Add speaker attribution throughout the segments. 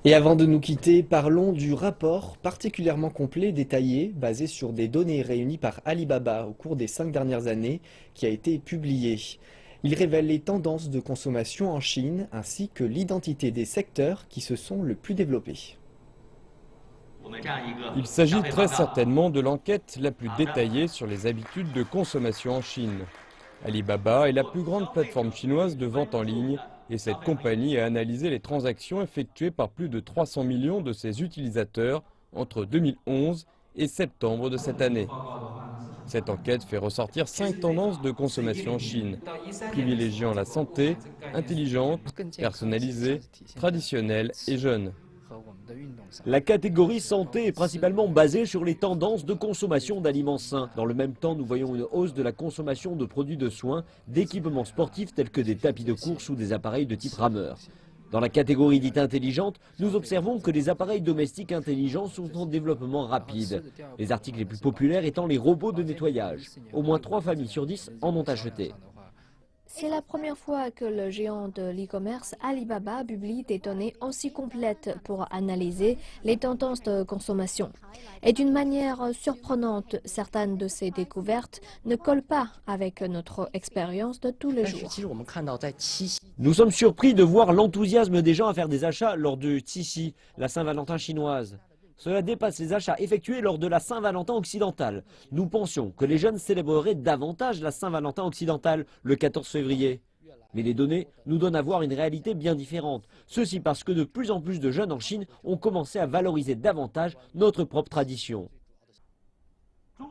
Speaker 1: Et avant de nous quitter, parlons du rapport particulièrement complet, détaillé, basé sur des données réunies par Alibaba au cours des 5 dernières années, qui a été publié. Il révèle les tendances de consommation en Chine, ainsi que l'identité des secteurs qui se sont le plus développés.
Speaker 2: Il s'agit très certainement de l'enquête la plus détaillée sur les habitudes de consommation en Chine. Alibaba est la plus grande plateforme chinoise de vente en ligne et cette compagnie a analysé les transactions effectuées par plus de 300 millions de ses utilisateurs entre 2011 et septembre de cette année. Cette enquête fait ressortir 5 tendances de consommation en Chine, privilégiant la santé, intelligente, personnalisée, traditionnelle et jeune.
Speaker 3: La catégorie santé est principalement basée sur les tendances de consommation d'aliments sains. Dans le même temps, nous voyons une hausse de la consommation de produits de soins, d'équipements sportifs tels que des tapis de course ou des appareils de type rameur. Dans la catégorie dite intelligente, nous observons que les appareils domestiques intelligents sont en développement rapide. Les articles les plus populaires étant les robots de nettoyage. Au moins 3 familles sur 10 en ont acheté.
Speaker 4: C'est la première fois que le géant de l'e-commerce Alibaba publie des données aussi complètes pour analyser les tendances de consommation. Et d'une manière surprenante, certaines de ces découvertes ne collent pas avec notre expérience de tous les jours.
Speaker 3: Nous sommes surpris de voir l'enthousiasme des gens à faire des achats lors de Qixi, la Saint-Valentin chinoise. Cela dépasse les achats effectués lors de la Saint-Valentin occidentale. Nous pensions que les jeunes célébreraient davantage la Saint-Valentin occidentale le 14 février. Mais les données nous donnent à voir une réalité bien différente. Ceci parce que de plus en plus de jeunes en Chine ont commencé à valoriser davantage notre propre tradition.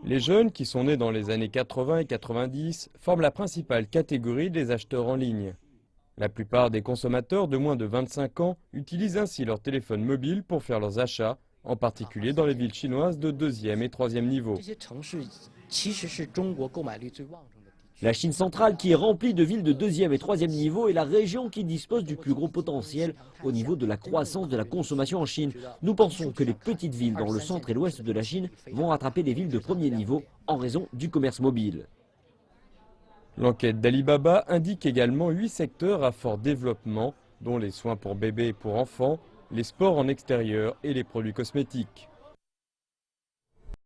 Speaker 2: Les jeunes, qui sont nés dans les années 80 et 90, forment la principale catégorie des acheteurs en ligne. La plupart des consommateurs de moins de 25 ans utilisent ainsi leur téléphone mobile pour faire leurs achats, en particulier dans les villes chinoises de 2e et 3e niveau.
Speaker 3: La Chine centrale, qui est remplie de villes de 2e et 3e niveau, est la région qui dispose du plus gros potentiel au niveau de la croissance de la consommation en Chine. Nous pensons que les petites villes dans le centre et l'ouest de la Chine vont rattraper les villes de premier niveau en raison du commerce mobile.
Speaker 2: L'enquête d'Alibaba indique également 8 secteurs à fort développement, dont les soins pour bébés et pour enfants, les sports en extérieur et les produits cosmétiques.